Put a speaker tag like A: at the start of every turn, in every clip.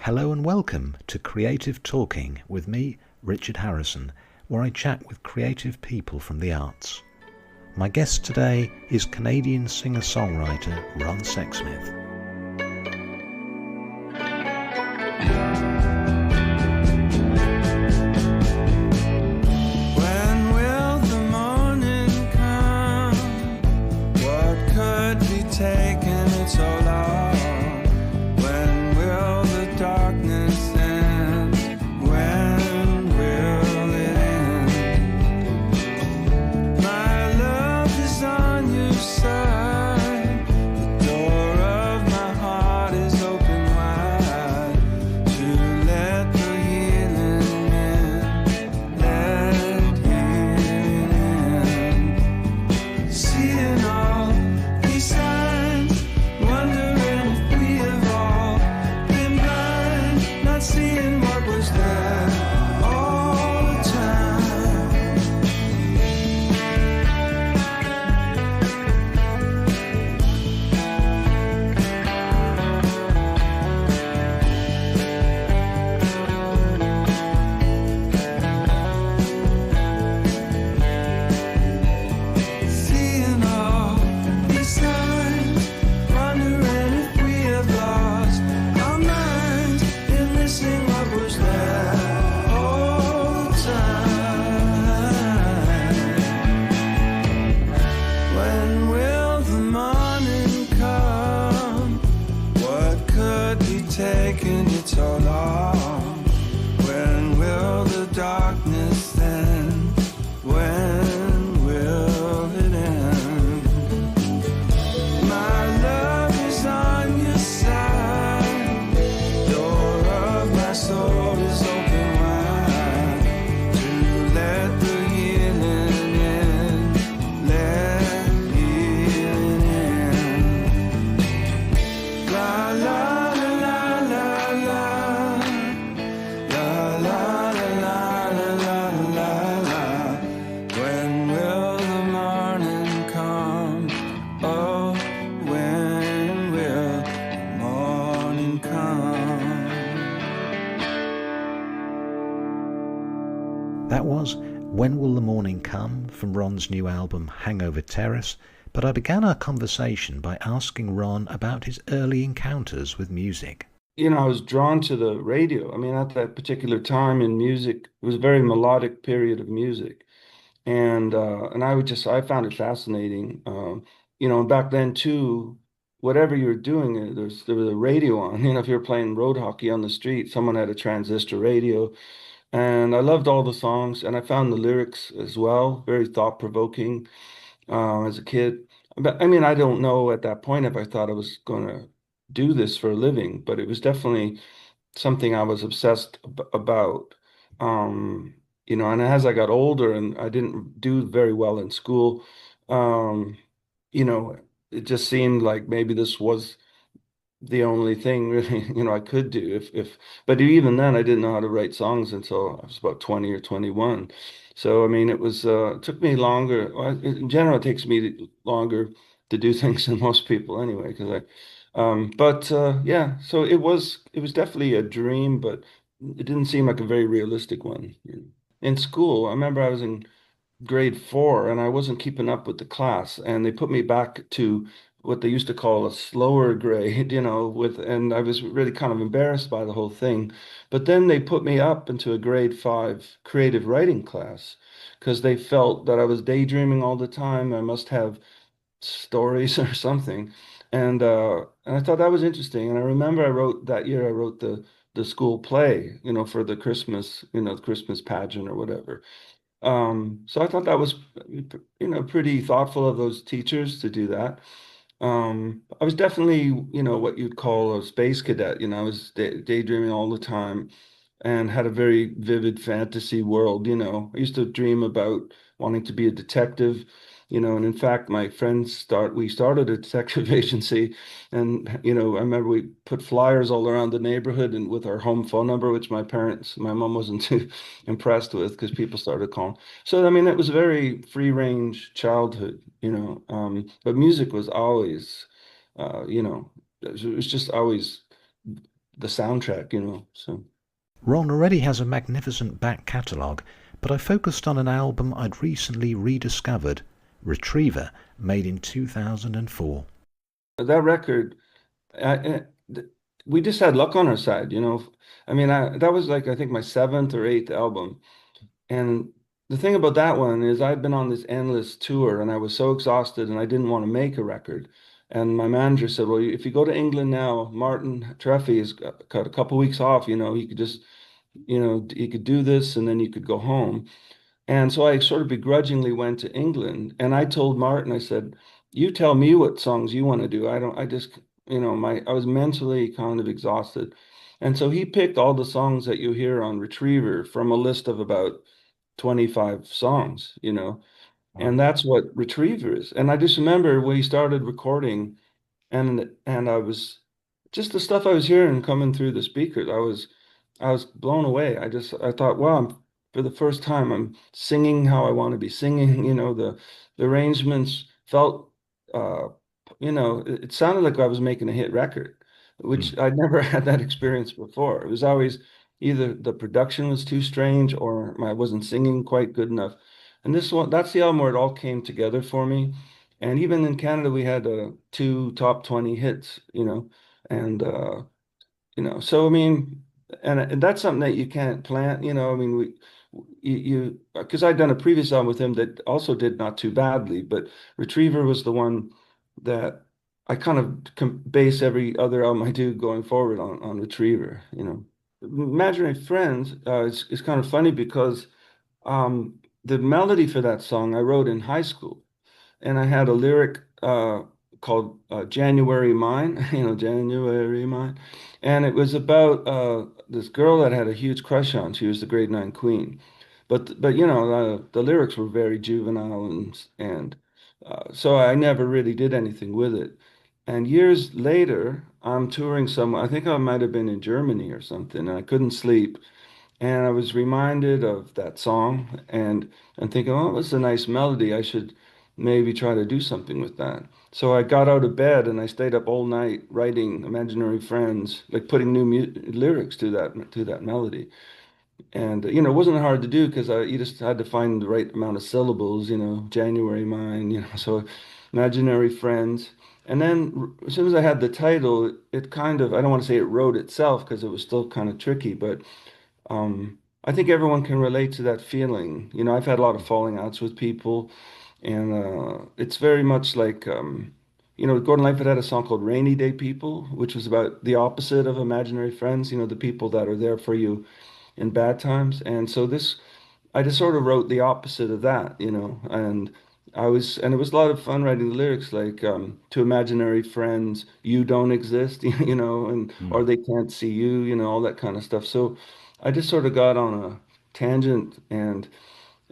A: Hello and welcome to Creative Talking with me, Richard Harrison, where I chat with creative people from the arts. My guest today is Canadian singer-songwriter Ron Sexsmith.
B: When will the morning come? What could be taking it so long? When will the darkness end? When will it end? My love is on your side. The door of my heart is open wide to let the healing in. Let healing in. Seeing all these signs, wondering if we have all been blind, not seeing what was there all the time. Seeing all these signs, wondering if we have lost our minds in missing what was there all the time. When will the morning come? What could be taking it so long? When will the darkness end? When will it end? My love is on your side. Door of my soul is open wide to let the healing in. Let healing in. La la la la la la la la la la la la. When will the morning come? Oh, when will the morning come?
A: That was When Will the Morning Come from Ron's new album Hangover Terrace, but I began our conversation by asking Ron about his early encounters with music.
B: I was drawn to the radio. I mean, at that particular time in music, it was a very melodic period of music. And I found it fascinating. And back then too, whatever you were doing, there was a radio on. If you were playing road hockey on the street, someone had a transistor radio. And I loved all the songs, and I found the lyrics as well very thought-provoking as a kid. But I mean, I don't know at that point if I thought I was going to do this for a living, but it was definitely something I was obsessed about. And as I got older and I didn't do very well in school, um, you know, it just seemed like maybe this was the only thing really, I could do but even then I didn't know how to write songs until I was about 20 or 21. So I mean it took me longer. Well, in general it takes me longer to do things than most people anyway, because yeah, so it was definitely a dream, but it didn't seem like a very realistic one. In school, I remember I was in grade four and I wasn't keeping up with the class, and they put me back to what they used to call a slower grade, and I was really kind of embarrassed by the whole thing. But then they put me up into a grade five creative writing class because they felt that I was daydreaming all the time. I must have stories or something. And I thought that was interesting. And I remember I wrote the school play, for the Christmas, the Christmas pageant or whatever. So I thought that was, pretty thoughtful of those teachers to do that. I was definitely, what you'd call a space cadet. I was daydreaming all the time and had a very vivid fantasy world. I used to dream about wanting to be a detective, and in fact, we started a detective agency, and, I remember we put flyers all around the neighborhood and with our home phone number, which my mom wasn't too impressed with because people started calling. So, I mean, it was a very free range childhood, but music was always, it was just always the soundtrack, you know. So
A: Ron already has a magnificent back catalogue, but I focused on an album I'd recently rediscovered, Retriever, made in 2004.
B: that record, we just had luck on our side, you know. I mean, that was like I think my seventh or eighth album. And the thing about that one is I'd been on this endless tour and I was so exhausted and I didn't want to make a record. And my manager said, well, if you go to England now, Martin Treffy has got a couple weeks off, you know, he could just, you know, he could do this and then you could go home. And so I sort of begrudgingly went to England and I told Martin, I said, you tell me what songs you want to do. I don't, I just, you know, I was mentally kind of exhausted. And so he picked all the songs that you hear on Retriever from a list of about 25 songs, you know,
A: Wow.
B: and that's what Retriever is. And I just remember when he started recording and I was just the stuff I was hearing coming through the speakers, I was blown away. I thought, wow, for the first time I'm singing how I want to be singing, you know, the arrangements felt uh you know, it sounded like I was making a hit record,
A: Mm.
B: which I'd never had that experience before. It was always either the production was too strange or I wasn't singing quite good enough. And this one, that's the album where it all came together for me. And even in Canada, we had two top 20 hits, you know, and you know, so I mean, and that's something that you can't plan, you know. I mean, because I'd done a previous album with him that also did not too badly, but Retriever was the one that I kind of base every other album I do going forward on Retriever, you know. Imaginary Friends is kind of funny because the melody for that song I wrote in high school and I had a lyric called January Mine, you know, January Mine. And it was about this girl that I had a huge crush on. She was the grade nine queen. But you know, the lyrics were very juvenile and so I never really did anything with it. And years later, I'm touring somewhere. I think I might have been in Germany or something, and I couldn't sleep. And I was reminded of that song and thinking, oh, that's a nice melody. I should maybe try to do something with that. So I got out of bed and I stayed up all night writing Imaginary Friends, like putting new mu lyrics to that melody. And you know, it wasn't hard to do because you just had to find the right amount of syllables, you know, January mine, you know, so Imaginary Friends. And then as soon as I had the title, it kind of, I don't want to say it wrote itself because it was still kind of tricky, but I think everyone can relate to that feeling. You know, I've had a lot of falling outs with people, and it's very much like, you know, Gordon Lightfoot had a song called Rainy Day People, which was about the opposite of imaginary friends, you know, the people that are there for you in bad times. And so this, I just sort of wrote the opposite of that, you know, and it was a lot of fun writing the lyrics, like to imaginary friends, you don't exist, you know, and
A: Mm.
B: or they can't see you, you know, all that kind of stuff. So I just sort of got on a tangent, and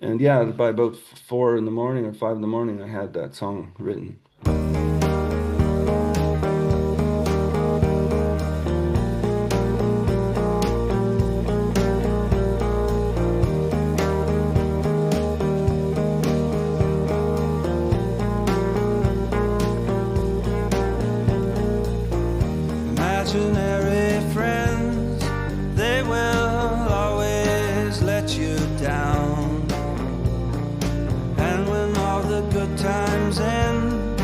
B: yeah, by about 4 in the morning or 5 in the morning, I had that song written.
C: Imaginary friends, they will always let you down. And when all the good times end,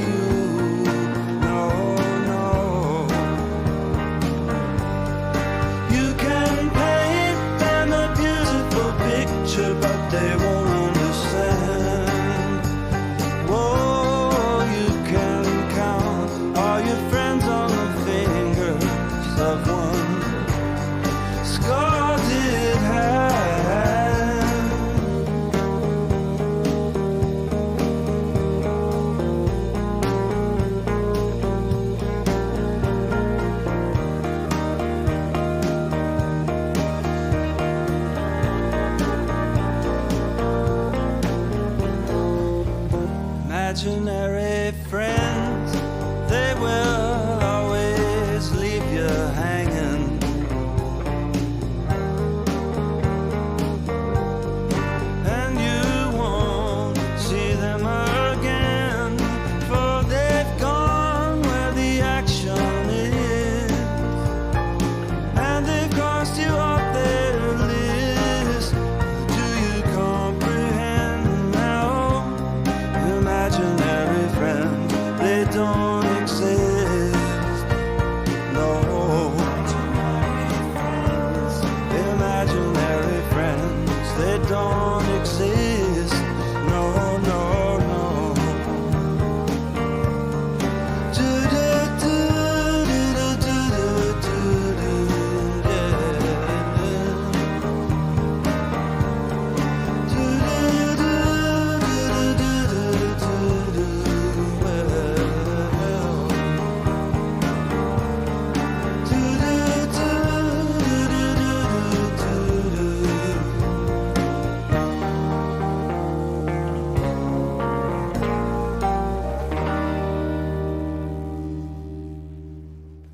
C: you. No, no. You can paint them a beautiful picture, but they won't understand. Whoa, you can count all your friends on the fingers of one scarred hand. Imaginary friends, they will always leave you hanging. And you won't see them again, for they've gone where the action is. And they've crossed you off their list. Do you comprehend now? Imaginary friends, they don't exist. No. Imaginary friends, they don't exist. No, no, no.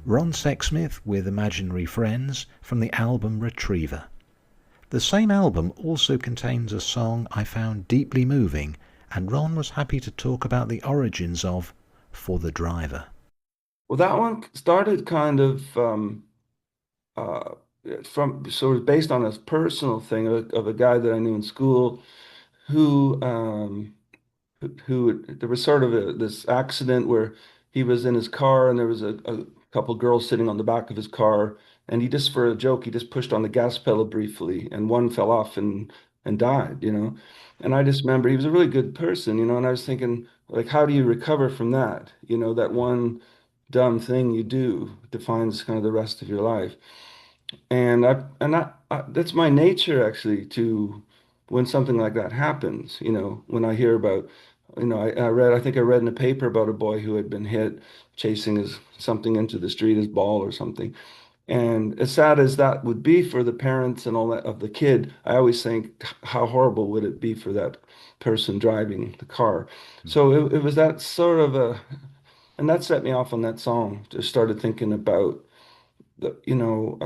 A: Ron Sexsmith with Imaginary Friends from the album Retriever. The same album also contains a song I found deeply moving, and Ron was happy to talk about the origins of For the Driver.
B: Well, that one started kind of from sort of based on a personal thing of a guy that I knew in school who there was sort of this accident where he was in his car and there was a couple girls sitting on the back of his car, and he just, for a joke, he just pushed on the gas pedal briefly, and one fell off and died, you know. And I just remember he was a really good person, you know, and I was thinking, like, how do you recover from that? You know, that one dumb thing you do defines kind of the rest of your life. And that's my nature actually, to when something like that happens, you know, when I hear about, you know, I think I read in a paper about a boy who had been hit chasing something into the street, his ball or something. And as sad as that would be for the parents and all that of the kid, I always think, how horrible would it be for that person driving the car? So it was that sort of and that set me off on that song. Just started thinking about you know,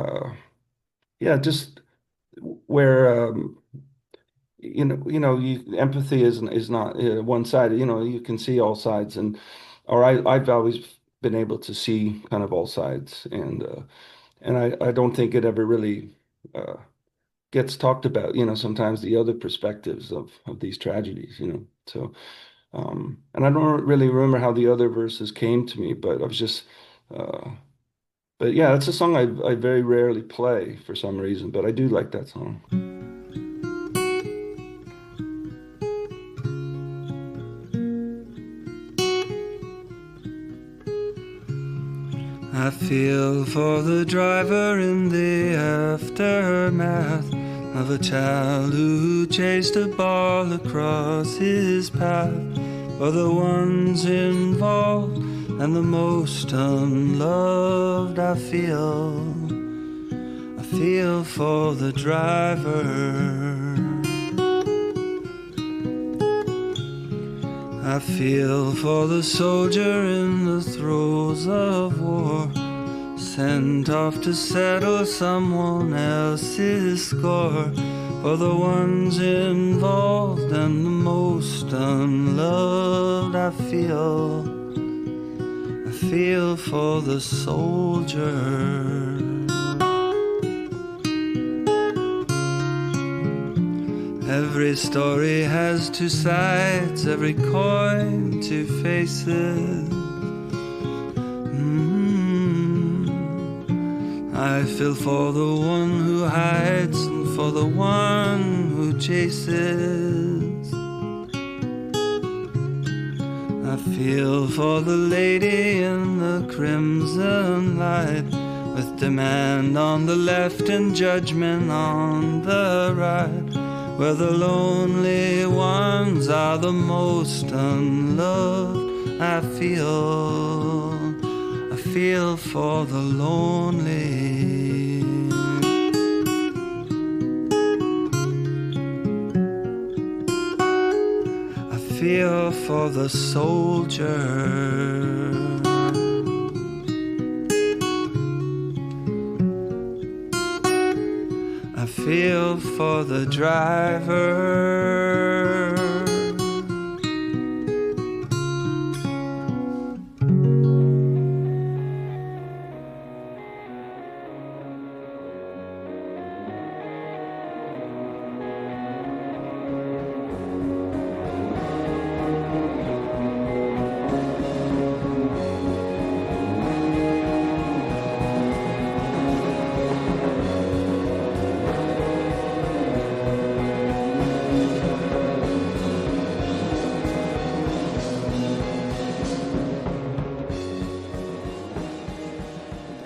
B: yeah, just where empathy is not one-sided. You know, you can see all sides, or I've always been able to see kind of all sides, and I don't think it ever really gets talked about. You know, sometimes the other perspectives of these tragedies. You know, so and I don't really remember how the other verses came to me, but I was just. But yeah, that's a song I very rarely play for some reason, but I do like that song.
C: I feel for the driver in the aftermath of a child who chased a ball across his path, for the ones involved and the most unloved. I feel for the driver. I feel for the soldier in the throes of war, sent off to settle someone else's score, for the ones involved and the most unloved. I feel for the soldier. Every story has two sides, every coin two faces. I feel for the one who hides and for the one who chases. I feel for the lady in the crimson light, with demand on the left and judgment on the right, where the lonely ones are the most unloved. I feel for the lonely. I feel for the soldier. I feel for the driver.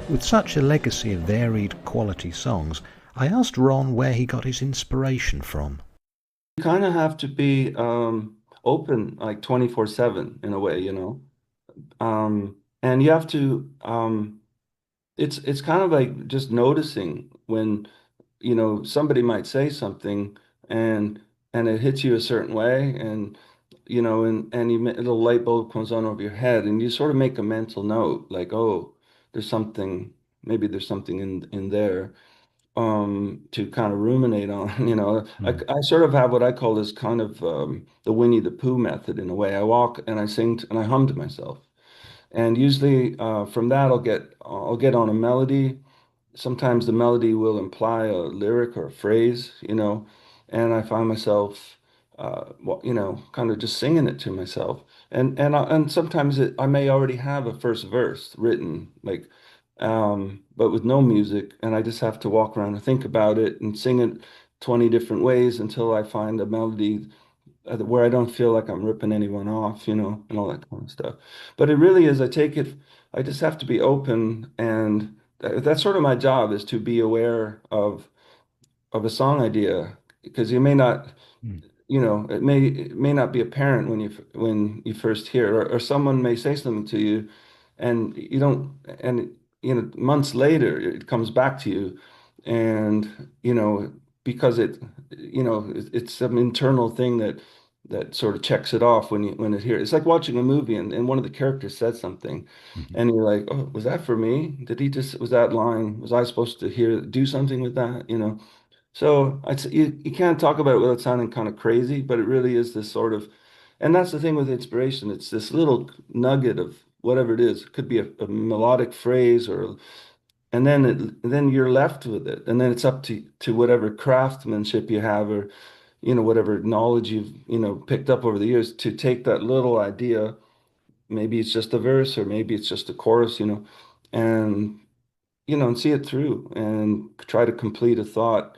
A: With such a legacy of varied quality songs, I asked Ron where he got his inspiration from.
B: You kind of have to be open like 24/7 in a way, you know. And you have to it's kind of like just noticing when, you know, somebody might say something and it hits you a certain way, and you know, and a little light bulb comes on over your head, and you sort of make a mental note like, oh, there's something, maybe there's something in there to kind of ruminate on. You know, I sort of have what I call this kind of the Winnie the Pooh method in a way. I walk and I sing and I hum to myself, and usually from that I'll get on a melody. Sometimes the melody will imply a lyric or a phrase, you know, and I find myself, you know, kind of just singing it to myself. And sometimes I may already have a first verse written, like, but with no music, and I just have to walk around and think about it and sing it 20 different ways until I find a melody where I don't feel like I'm ripping anyone off, you know, and all that kind of stuff. But it really is, I just have to be open, and that's sort of my job, is to be aware of a song idea, because you may not,
A: Mm.
B: you know, it may not be apparent when you first hear it, or someone may say something to you and you don't, and you know, months later it comes back to you, and you know, because you know, it's some internal thing that sort of checks it off when it hears. It's like watching a movie and one of the characters said something,
A: Mhm.
B: and you're like, oh, was that for me? Was that line, was I supposed to do something with that? You know? So you can't talk about it without sounding kind of crazy, but it really is this sort of, and that's the thing with inspiration. It's this little nugget of whatever it is. It could be a melodic phrase, and then you're left with it, and then it's up to whatever craftsmanship you have, or you know, whatever knowledge you've, you know, picked up over the years, to take that little idea. Maybe it's just a verse, or maybe it's just a chorus, you know, and you know, and see it through and try to complete a thought.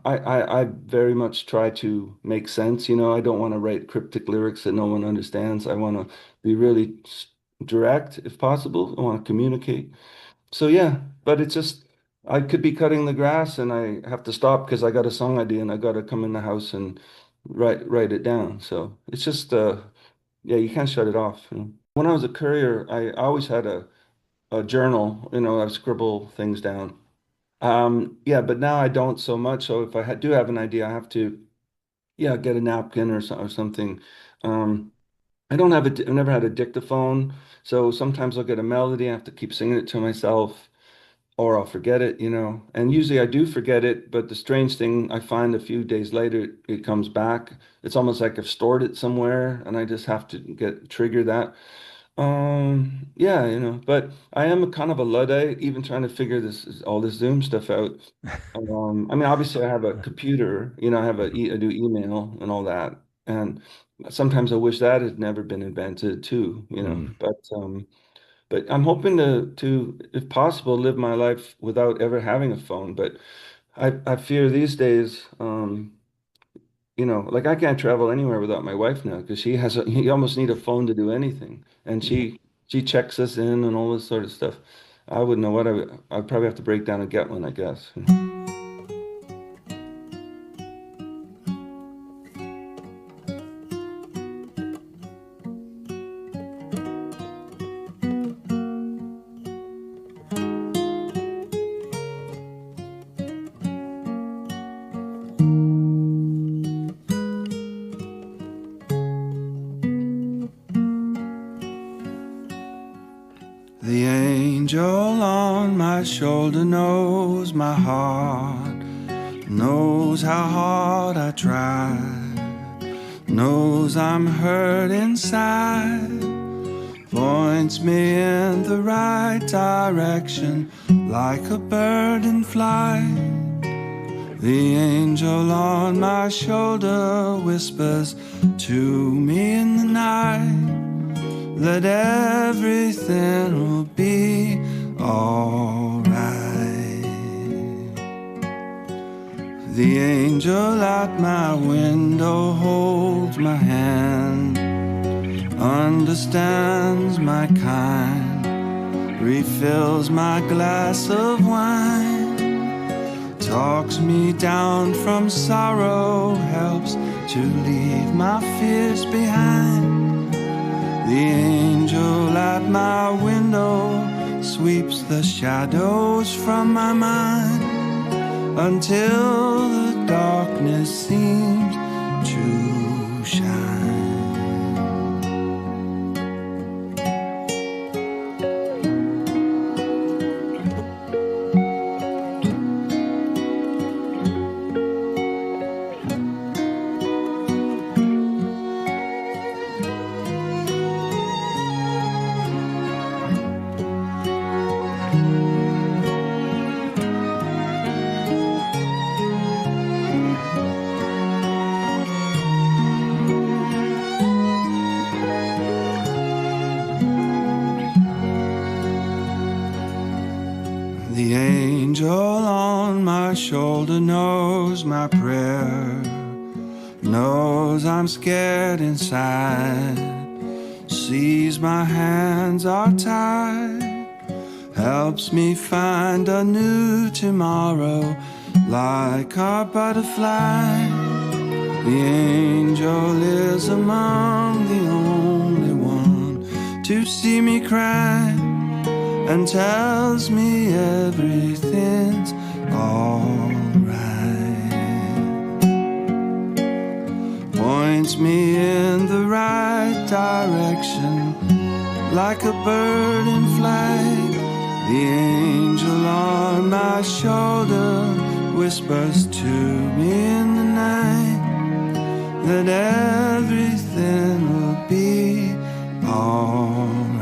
B: I very much try to make sense. You know, I don't want to write cryptic lyrics that no one understands. I want to be really direct if possible. I want to communicate. So yeah, but it's just, I could be cutting the grass and I have to stop because I got a song idea and I got to come in the house and write it down. So it's just yeah, you can't shut it off. You know? When I was a courier, I always had a journal. You know, I scribble things down. Yeah, but now I don't so much. So if I do have an idea, I have to, yeah, get a napkin or something. Um, I don't have I've never had a dictaphone, so sometimes I'll get a melody, I have to keep singing it to myself, or I'll forget it, you know. And usually I do forget it, but the strange thing, I find a few days later it comes back. It's almost like I've stored it somewhere, and I just have to trigger that. Yeah, but I am a kind of a Luddite, even trying to figure all this Zoom stuff out. I mean, obviously I have a computer, I do email and all that. And sometimes I wish that had never been invented too,
A: Mm.
B: but I'm hoping to, if possible, live my life without ever having a phone. But I fear these days, like I can't travel anywhere without my wife now because you almost need a phone to do anything. And she checks us in and all this sort of stuff. I wouldn't know I'd probably have to break down and get one, I guess.
C: The angel on my shoulder knows my heart, knows how hard I try, knows I'm hurt inside, points me in the right direction like a bird in flight. The angel on my shoulder whispers to me in the night that everything will be alright. The angel at my window holds my hand, understands my kind, refills my glass of wine, talks me down from sorrow, helps to leave my fears behind. The angel at my window sweeps the shadows from my mind until the darkness seems to shine. The angel on my shoulder knows my prayer, knows I'm scared inside, sees my hands are tied, helps me find a new tomorrow like a butterfly. The angel is among the only one to see me cry and tells me everything's alright. Points me in the right direction like a bird in flight. The angel on my shoulder whispers to me in the night that everything will be alright.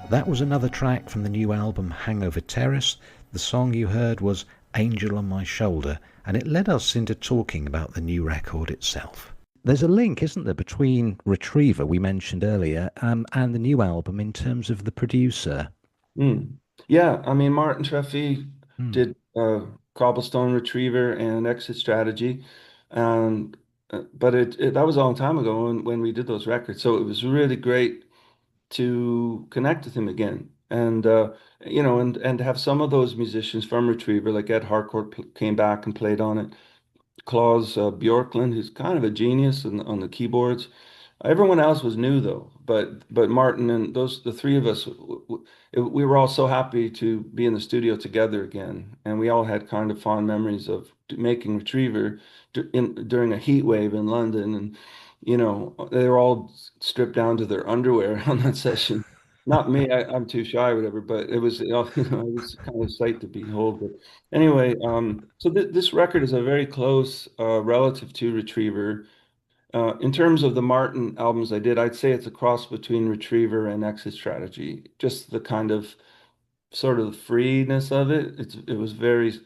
A: That was another track from the new album Hangover Terrace. The song you heard was Angel on My Shoulder, and it led us into talking about the new record itself. There's a link, isn't there, between Retriever, we mentioned earlier, and the new album in terms of the producer.
B: Yeah, I mean, Martin Treffy
A: Mm.
B: did Cobblestone Retriever and Exit Strategy, and but that was a long time ago when we did those records. So it was really great to connect with him again, and and to have some of those musicians from Retriever, like Ed Harcourt, came back and played on it. Klaus Bjorklund, who's kind of a genius on the keyboards. Everyone else was new though, but Martin and the three of us, we were all so happy to be in the studio together again, and we all had kind of fond memories of making Retriever during a heat wave in London, and they were all stripped down to their underwear on that session. Not me. I'm too shy, or whatever. But it was, it was kind of a sight to behold. But anyway, so this record is a very close relative to Retriever. In terms of the Martin albums I did, I'd say it's a cross between Retriever and Exit Strategy. Just the kind of sort of the freeness of it. It was very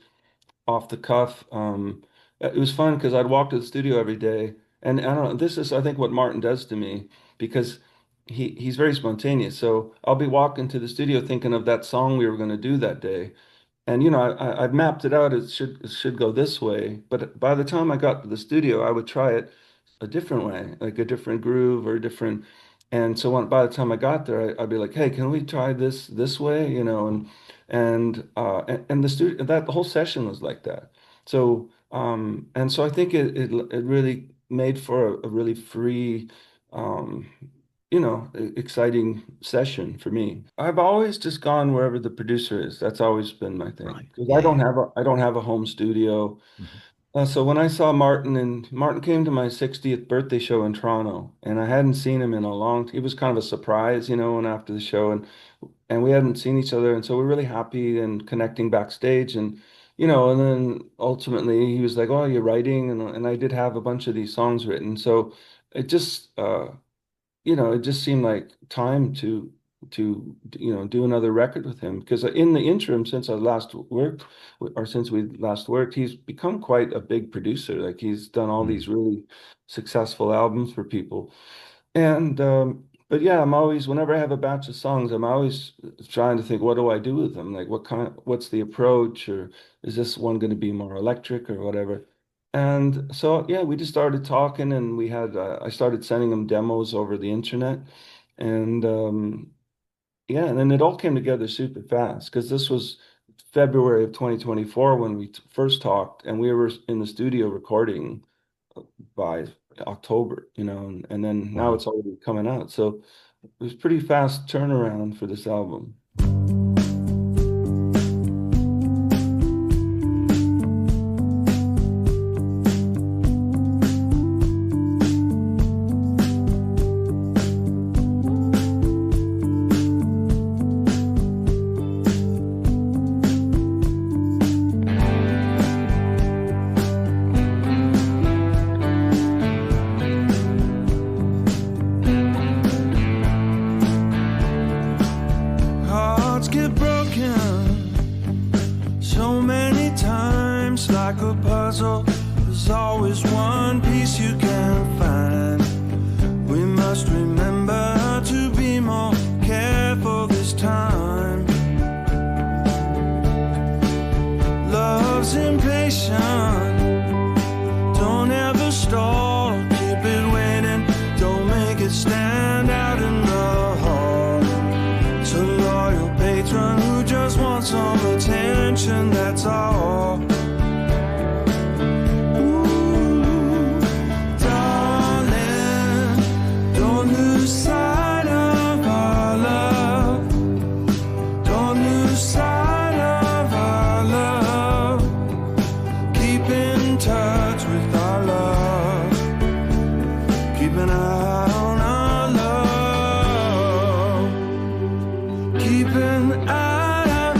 B: off the cuff. It was fun because I'd walk to the studio every day, and I don't know. This is, I think, what Martin does to me because he's very spontaneous. So I'll be walking to the studio thinking of that song we were going to do that day, and I've mapped it out. It should go this way, but by the time I got to the studio, I would try it a different way, like a different groove or a different. And so by the time I got there, I'd be like, "Hey, can we try this way?" And the studio, that the whole session was like that. So and so I think it really made for a really free, um, exciting session for me. I've always just gone wherever the producer is. That's always been my thing
A: Right.
B: because
A: Yeah, yeah.
B: I don't have a home studio.
A: Mhm.
B: So when I saw Martin, and Martin came to my 60th birthday show in Toronto, and I hadn't seen him in a long. It was kind of a surprise, and after the show, and we hadn't seen each other, and so we're really happy and connecting backstage, and then ultimately he was like, "Oh, you're writing," and I did have a bunch of these songs written, so it just it just seemed like time to do another record with him because in the interim since I last worked or since we last worked, he's become quite a big producer. Like he's done all
A: Mm.
B: these really successful albums for people. And but yeah, I'm always whenever I have a batch of songs, I'm always trying to think, what do I do with them? Like what's the approach, or is this one going to be more electric or whatever? And so yeah, we just started talking, and I started sending him demos over the internet, and yeah, and then it all came together super fast because this was February of 2024 when we first talked, and we were in the studio recording by October, and then now
A: Wow.
B: it's already coming out. So it was pretty fast turnaround for this album.
C: Hearts get broken so many times, like a puzzle. There's always one piece you can't find. We must remember to be more careful this time. Love's impatient, don't ever stall. Keep it waiting, don't make it stand out in the hall. It's a loyal patron who just wants some attention, that's all. Ooh, darling, don't lose sight of our love. Don't lose sight of our love. Keep in touch with our love. Keep an eye on our love. Keep an eye out,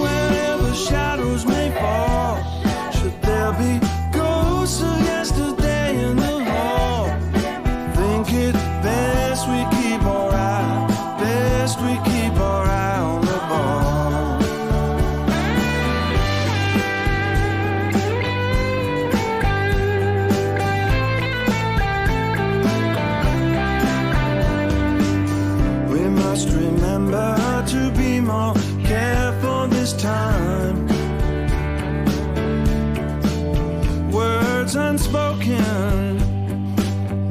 C: wherever shadows may fall. Should there be ghosts of yesterday in the hall? Think it best we keep our eye, best we keep our eye on the ball. We must remember to be more careful this time. Words unspoken,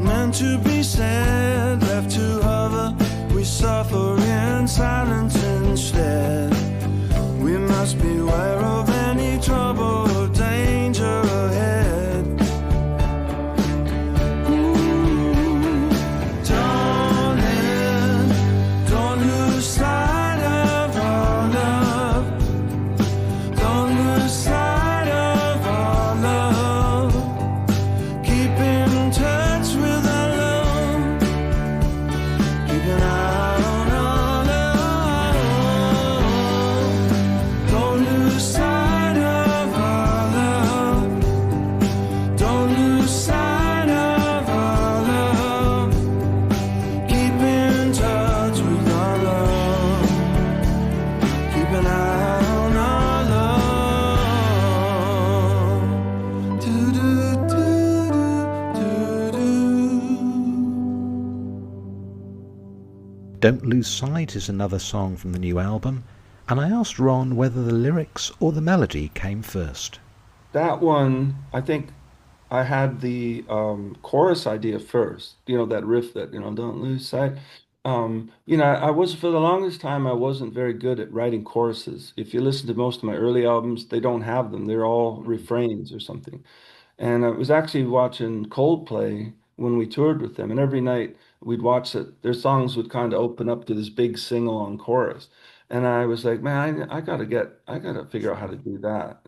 C: meant to be said, left to hover. We suffer in silence instead. We must beware of any trouble or danger ahead. Ooh, darling, don't lose sight of our love. Don't lose sight of our love. Keep in touch with our love.
A: Don't Lose Sight is another song from the new album, and I asked Ron whether the lyrics or the melody came first.
B: That one, I think I had the chorus idea first, that riff that, don't lose sight. I was for the longest time, I wasn't very good at writing choruses. If you listen to most of my early albums, they don't have them. They're all refrains or something. And I was actually watching Coldplay when we toured with them, and every night we'd watch it. Their songs would kind of open up to this big sing-along chorus. And I was like, man, I gotta figure out how to do that.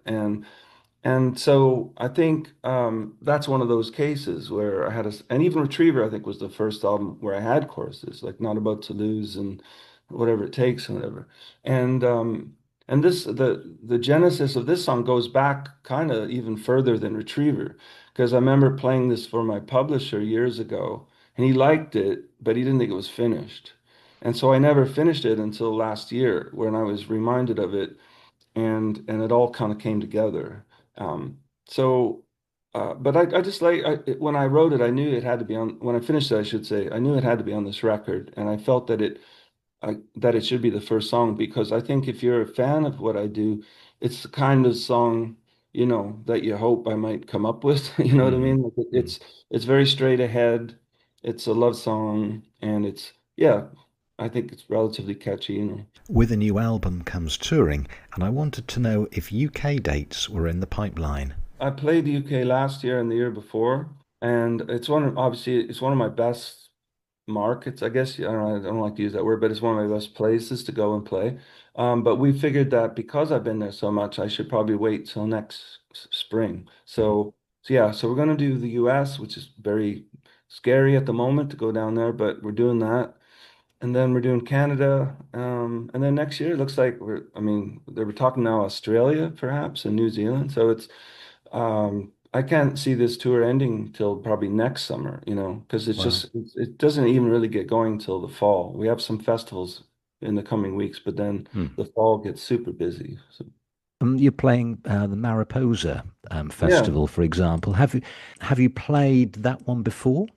B: And so I think that's one of those cases where I had and even Retriever, I think, was the first album where I had choruses, like Not About to Lose and Whatever It Takes and whatever. And the genesis of this song goes back kind of even further than Retriever, because I remember playing this for my publisher years ago, and he liked it, but he didn't think it was finished. And so I never finished it until last year when I was reminded of it and it all kind of came together. Um, so, but I just when I wrote it, I knew it had to be on. When I finished it, I should say, I knew it had to be on this record, and I felt that it should be the first song because I think if you're a fan of what I do, it's the kind of song that you hope I might come up with. You know what I
A: Mm,
B: mean? Like
A: mm.
B: it's very straight ahead. It's a love song, and yeah, I think it's relatively catchy.
A: With a new album comes touring, and I wanted to know if UK dates were in the pipeline.
B: I played the UK last year and the year before, and obviously it's one of my best markets, I guess. I don't like to use that word, but it's one of my best places to go and play. But we figured that because I've been there so much, I should probably wait till next spring.
A: Mm.
B: So we're gonna do the US, which is very scary at the moment to go down there, but we're doing that. And then we're doing Canada. And then next year it looks like I mean, they were talking now Australia perhaps and New Zealand. So I can't see this tour ending till probably next summer, because
A: Wow.
B: it doesn't even really get going till the fall. We have some festivals in the coming weeks, but then
A: Mm.
B: the fall gets super busy. So
A: You're playing the Mariposa
B: yeah,
A: festival, for example. Have you played that one before?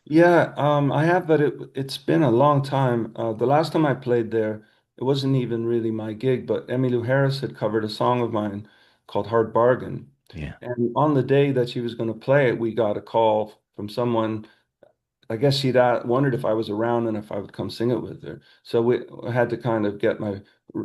B: yeah, I have, but it's been a long time. The last time I played there, it wasn't even really my gig, but Emmylou Harris had covered a song of mine called Hard Bargain.
A: Yeah.
B: And on the day that she was going to play it, we got a call from someone. I guess she'd wondered if I was around and if I would come sing it with her. So I had to kind of get my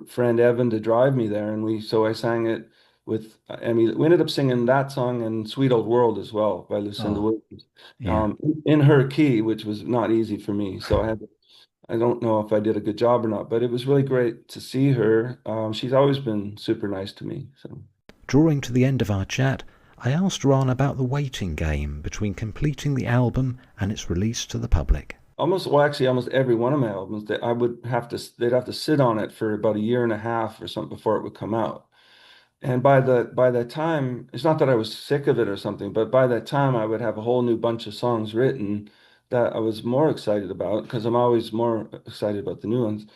B: friend Evan to drive me there, and so I sang it with Emmy. We ended up singing that song and "Sweet Old World" as well by Lucinda
A: Oh,
B: Williams,
A: yeah.
B: in her key, which was not easy for me. So I don't know if I did a good job or not, but it was really great to see her. She's always been super nice to me. So.
A: Drawing to the end of our chat, I asked Ron about the waiting game between completing the album and its release to the public.
B: Actually, almost every one of my albums that they'd have to sit on it for about a year and a half or something before it would come out. And by that time, it's not that I was sick of it or something, but by that time I would have a whole new bunch of songs written that I was more excited about because I'm always more excited about the new ones.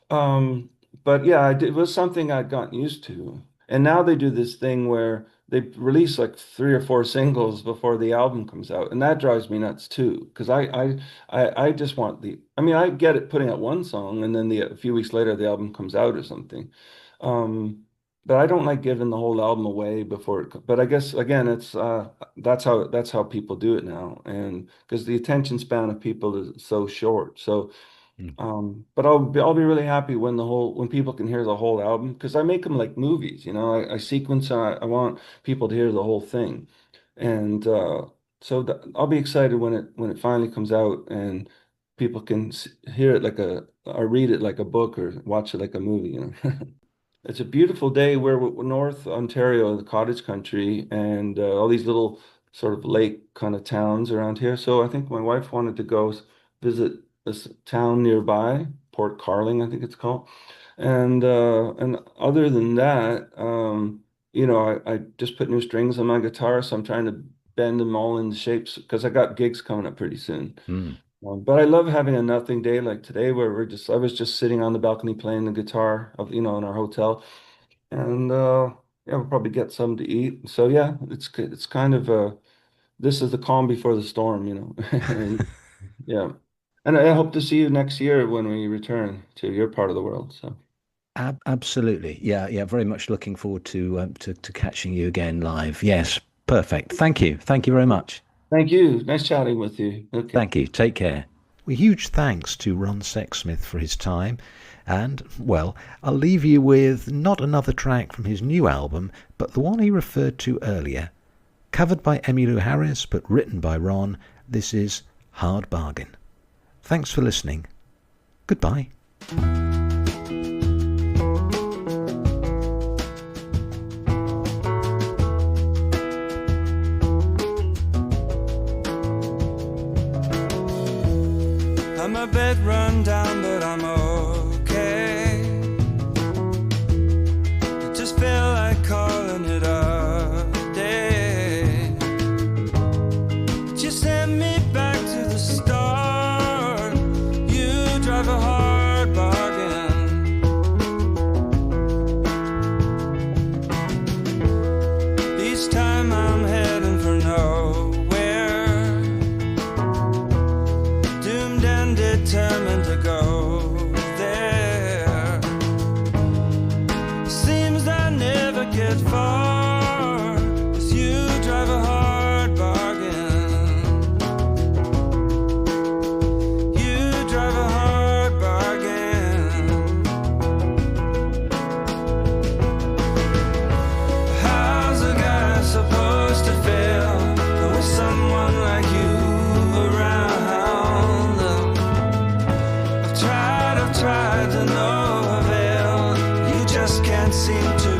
B: Um, but yeah, it was something I'd gotten used to. And now they do this thing where they release like three or four singles before the album comes out, and that drives me nuts too. Because I just want I mean, I get it putting out one song and then a few weeks later the album comes out or something. Um, but I don't like giving the whole album away before but I guess again, that's how people do it now, and because the attention span of people is so short. So.
A: Mm.
B: But I'll be really happy when people can hear the whole album because I make them like movies, I sequence I want people to hear the whole thing, and so I'll be excited when it finally comes out and people can hear it or read it like a book or watch it like a movie. It's a beautiful day. We're North Ontario, the cottage country, and all these little sort of lake kind of towns around here. So I think my wife wanted to go visit this town nearby, Port Carling, I think it's called. And other than that, I just put new strings on my guitar, so I'm trying to bend them all into shapes because I got gigs coming up pretty soon.
A: Mm.
B: But I love having a nothing day like today where I was just sitting on the balcony playing the guitar in our hotel. And yeah, we'll probably get something to eat. So yeah, it's kind of this is the calm before the storm. And yeah. And I hope to see you next year when we return to your part of the world. So
A: Absolutely. Yeah, yeah. Very much looking forward to catching you again live. Yes, perfect. Thank you. Thank you very much.
B: thank you. Nice chatting with you. Okay.
A: Thank you. Take care. Well, huge thanks to Ron Sexsmith for his time. And, well, I'll leave you with not another track from his new album, but the one he referred to earlier. Covered by Emmylou Harris, but written by Ron, this is Hard Bargain. Thanks for listening. Goodbye.
C: I'm a bit run down, but I'm okay. I just feel like calling it a day. But you send me back to the start. You drive a hard bargain. Each time I'm heading for nowhere, doomed and determined to go there. Seems I never get far, 'cause you drive a hard bargain. You drive a hard bargain. How's a guy supposed to feel with someone like you around? I've tried to no avail. You just can't seem to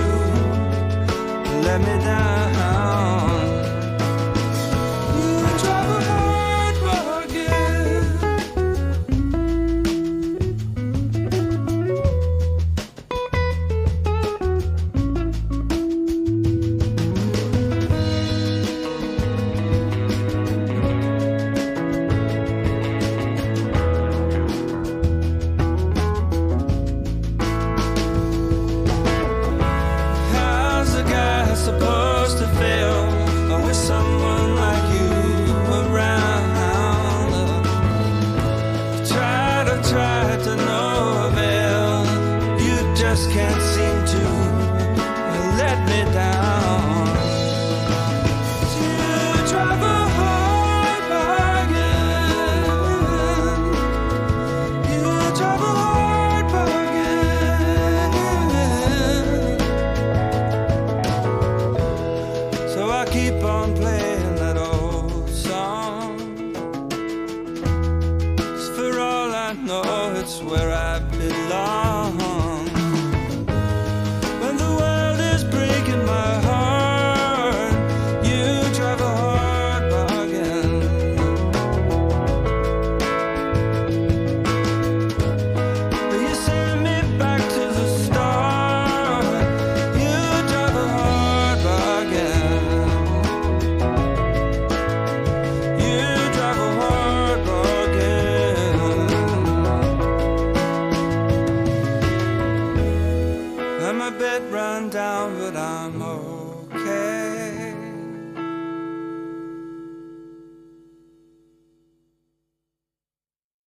C: let me down. You drive a hard bargain. How's a guy supposed to feel with someone like you around? Try to no avail. You just can't seem to let me down. You drive a hard bargain. You drive a hard bargain. So I keep on playing that old song. 'Cause for all I know, it's where I belong. When the world is breaking my heart, you drive a hard bargain. You send me back to the start. You drive a hard bargain. You drive a hard bargain. I'm a bit run down, but I'm